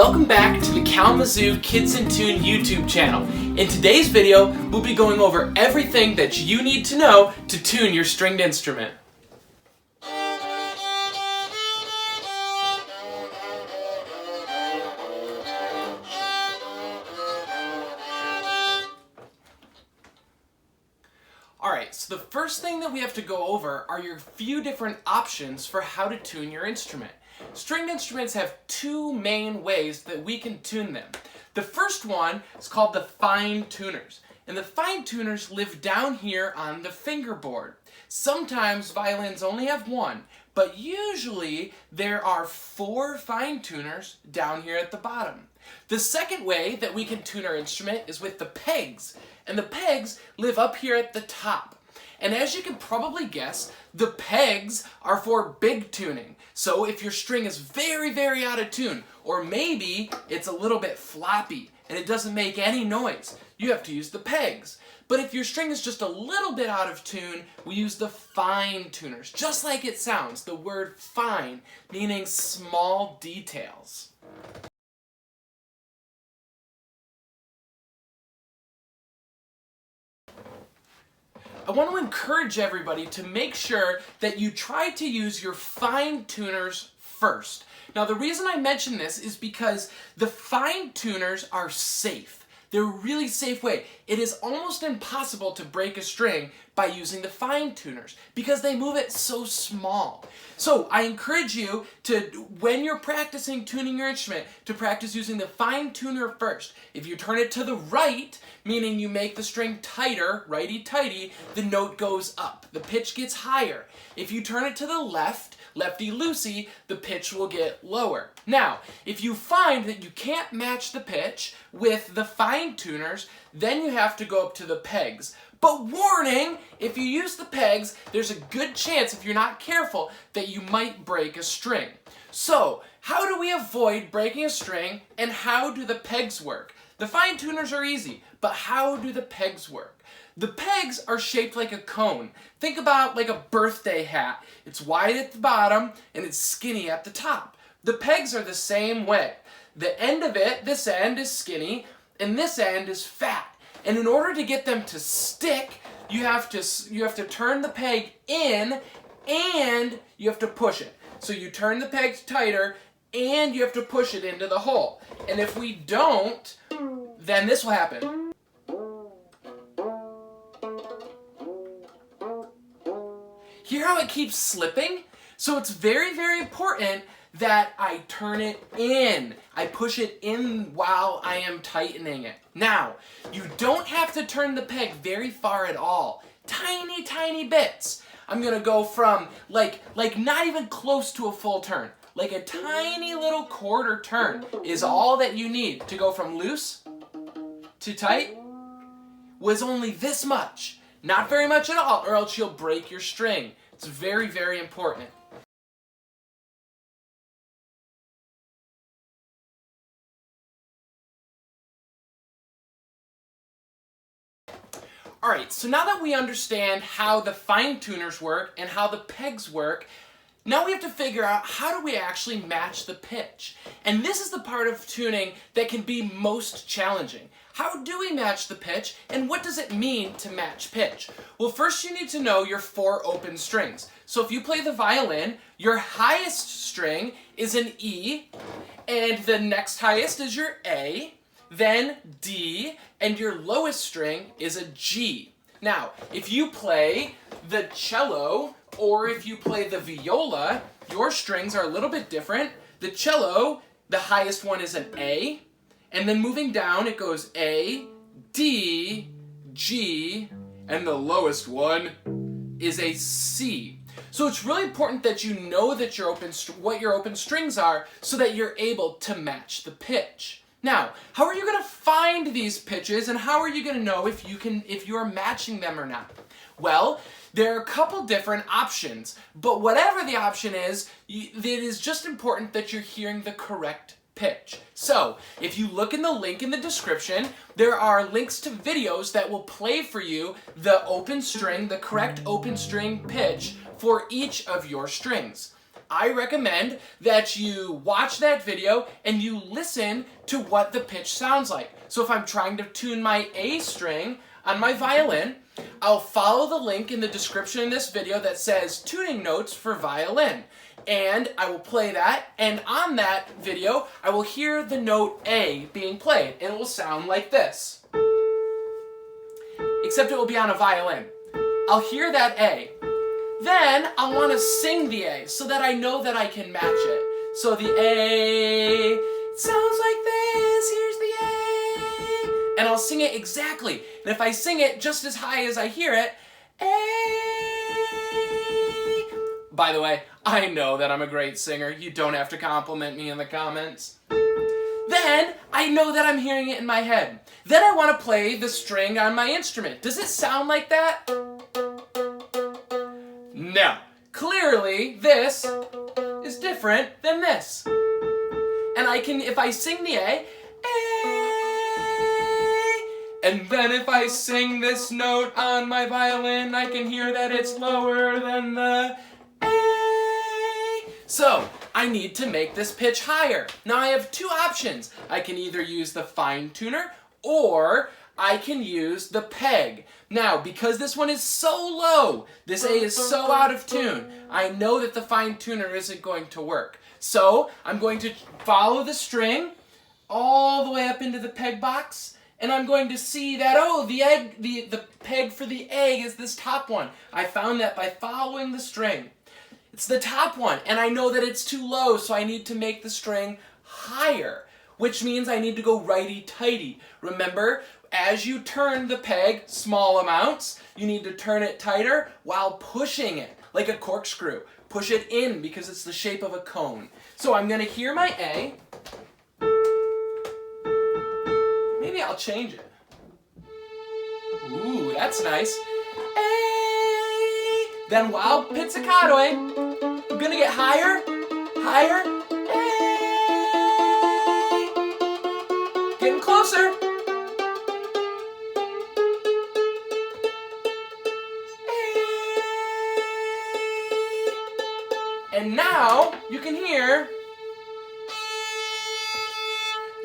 Welcome back to the Kalamazoo Kids in Tune YouTube channel. In today's video, we'll be going over everything that you need to know to tune your stringed instrument. Alright, so the first thing that we have to go over are your few different options for how to tune your instrument. Stringed instruments have two main ways that we can tune them. The first one is called the fine tuners, and the fine tuners live down here on the fingerboard. Sometimes violins only have one, but usually there are 4 fine tuners down here at the bottom. The second way that we can tune our instrument is with the pegs, and the pegs live up here at the top. And as you can probably guess, the pegs are for big tuning. So if your string is very, very out of tune, or maybe it's a little bit floppy and it doesn't make any noise, you have to use the pegs. But if your string is just a little bit out of tune, we use the fine tuners, just like it sounds, the word fine, meaning small details. I want to encourage everybody to make sure that you try to use your fine tuners first. Now the reason I mention this is because the fine tuners are safe. They're a really safe way. It is almost impossible to break a string by using the fine tuners because they move it so small. So I encourage you to, when you're practicing tuning your instrument, to practice using the fine tuner first. If you turn it to the right, meaning you make the string tighter, righty-tighty, the note goes up. The pitch gets higher. If you turn it to the left, lefty-loosey, the pitch will get lower. Now, if you find that you can't match the pitch with the fine tuners, then you have to go up to the pegs. But warning, if you use the pegs, there's a good chance, if you're not careful, that you might break a string. So, how do we avoid breaking a string, and how do the pegs work? The fine tuners are easy, but how do the pegs work? The pegs are shaped like a cone. Think about like a birthday hat. It's wide at the bottom and it's skinny at the top. The pegs are the same way. The end of it, this end is skinny and this end is fat. And in order to get them to stick, you have to turn the peg in and you have to push it. So you turn the pegs tighter and you have to push it into the hole. And if we don't, then this will happen. Hear how it keeps slipping? So it's very, very important that I turn it in. I push it in while I am tightening it. Now, you don't have to turn the peg very far at all. Tiny, tiny bits. I'm gonna go from like not even close to a full turn. Like a tiny little quarter turn is all that you need to go from loose to tight. Was only this much. Not very much at all, or else you'll break your string. It's very, very important. Alright, so now that we understand how the fine tuners work and how the pegs work, now we have to figure out how do we actually match the pitch. And this is the part of tuning that can be most challenging. How do we match the pitch, and what does it mean to match pitch? Well, first you need to know your 4 open strings. So if you play the violin, your highest string is an E, and the next highest is your A, then D, and your lowest string is a G. Now, if you play the cello, or if you play the viola, your strings are a little bit different. The cello, the highest one is an A, and then moving down it goes A, D, G, and the lowest one is a C. So it's really important that you know that what your open strings are so that you're able to match the pitch. Now, how are you going to find these pitches, and how are you going to know if you are matching them or not? Well, there are a couple different options, but whatever the option is, it is just important that you're hearing the correct pitch. So, if you look in the link in the description, there are links to videos that will play for you the open string, the correct open string pitch for each of your strings. I recommend that you watch that video and you listen to what the pitch sounds like. So if I'm trying to tune my A string on my violin, I'll follow the link in the description in this video that says tuning notes for violin. And I will play that, and on that video, I will hear the note A being played, and it will sound like this. Except it will be on a violin. I'll hear that A. Then I'll want to sing the A so that I know that I can match it. So the A sounds like this, here's the A. And I'll sing it exactly. And if I sing it just as high as I hear it, A. By the way, I know that I'm a great singer. You don't have to compliment me in the comments. Then I know that I'm hearing it in my head. Then I want to play the string on my instrument. Does it sound like that? No. Clearly, this is different than this. And I can, if I sing the A, and then if I sing this note on my violin, I can hear that it's lower than the A. So, I need to make this pitch higher. Now I have two options. I can either use the fine tuner or I can use the peg. Now, because this one is so low, this A is so out of tune, I know that the fine tuner isn't going to work. So, I'm going to follow the string all the way up into the peg box, and I'm going to see that, oh, the peg for the A is this top one. I found that by following the string. It's the top one, and I know that it's too low, so I need to make the string higher, which means I need to go righty-tighty. Remember, as you turn the peg small amounts, you need to turn it tighter while pushing it, like a corkscrew. Push it in because it's the shape of a cone. So I'm going to hear my A. Maybe I'll change it. Ooh, that's nice. A. Then while pizzicatoing, I'm going to get higher, higher, A. Getting closer. And now you can hear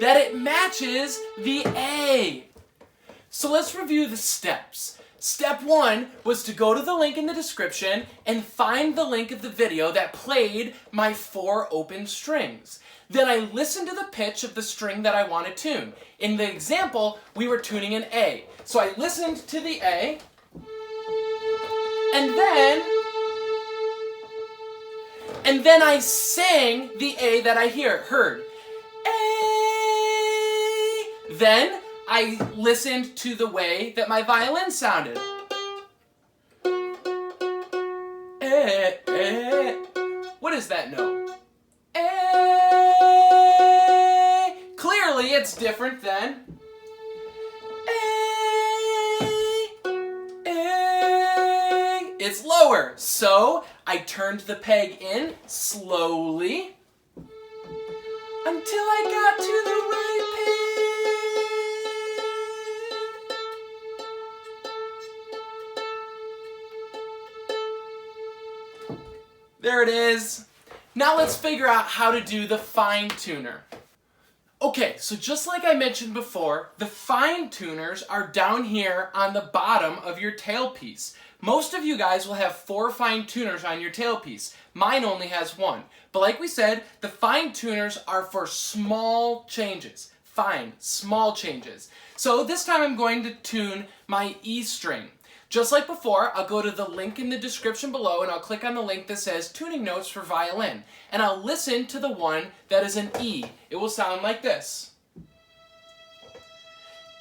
that it matches the A. So let's review the steps. Step 1 was to go to the link in the description and find the link of the video that played my 4 open strings. Then I listened to the pitch of the string that I want to tune. In the example, we were tuning an A. So I listened to the A, and then I sang the A that I heard. A. Then I listened to the way that my violin sounded. A, A. What is that note? A. Clearly it's different than A. A. It's lower, so I turned the peg in slowly until I got to the right pitch. There it is. Now let's figure out how to do the fine tuner. Okay, so just like I mentioned before, the fine tuners are down here on the bottom of your tailpiece. Most of you guys will have 4 fine tuners on your tailpiece. Mine only has 1. But like we said, the fine tuners are for small changes. Fine, small changes. So this time I'm going to tune my E string. Just like before, I'll go to the link in the description below and I'll click on the link that says tuning notes for violin. And I'll listen to the one that is an E. It will sound like this.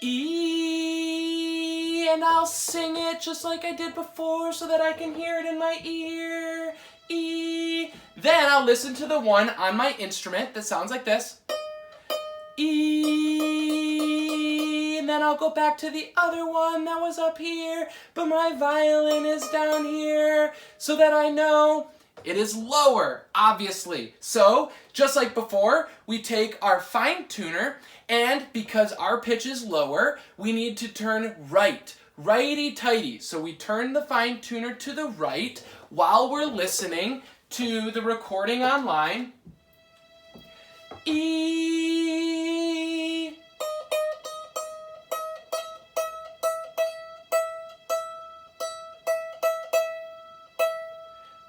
E, and I'll sing it just like I did before so that I can hear it in my ear. E. Then I'll listen to the one on my instrument that sounds like this. E, and then I'll go back to the other one that was up here, but my violin is down here so that I know it is lower, obviously. So, just like before, we take our fine tuner, and because our pitch is lower, we need to turn right, righty-tighty. So we turn the fine tuner to the right while we're listening to the recording online. E.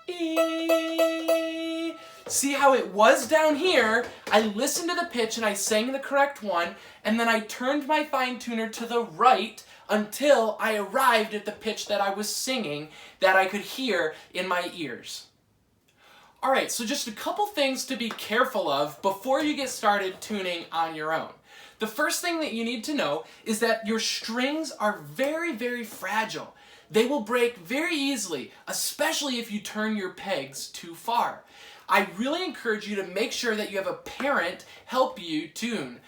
E. See how it was down here? I listened to the pitch and I sang the correct one, and then I turned my fine tuner to the right until I arrived at the pitch that I was singing that I could hear in my ears. Alright, so just a couple things to be careful of before you get started tuning on your own. The first thing that you need to know is that your strings are very, very fragile. They will break very easily, especially if you turn your pegs too far. I really encourage you to make sure that you have a parent help you tune,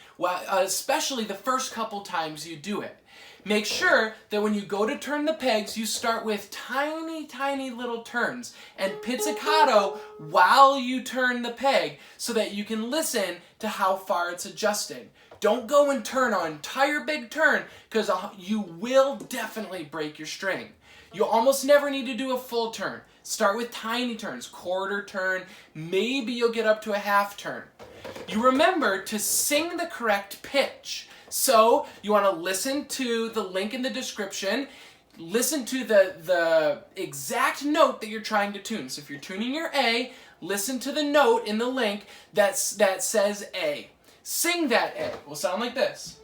especially the first couple times you do it. Make sure that when you go to turn the pegs, you start with tiny, tiny little turns and pizzicato while you turn the peg so that you can listen to how far it's adjusting. Don't go and turn an entire big turn because you will definitely break your string. You almost never need to do a full turn. Start with tiny turns, quarter turn, maybe you'll get up to a half turn. You remember to sing the correct pitch. So you want to listen to the link in the description, listen to the exact note that you're trying to tune. So if you're tuning your A, listen to the note in the link that says A. Sing that A. It will sound like this.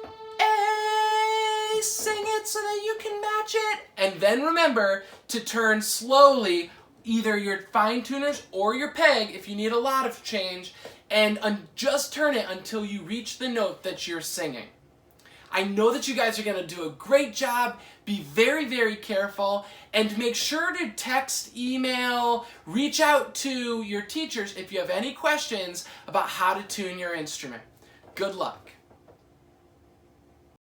A, sing it so that you can match it. And then remember to turn slowly either your fine tuners or your peg if you need a lot of change, and just turn it until you reach the note that you're singing. I know that you guys are going to do a great job. Be very, very careful, and make sure to text, email, reach out to your teachers if you have any questions about how to tune your instrument. Good luck.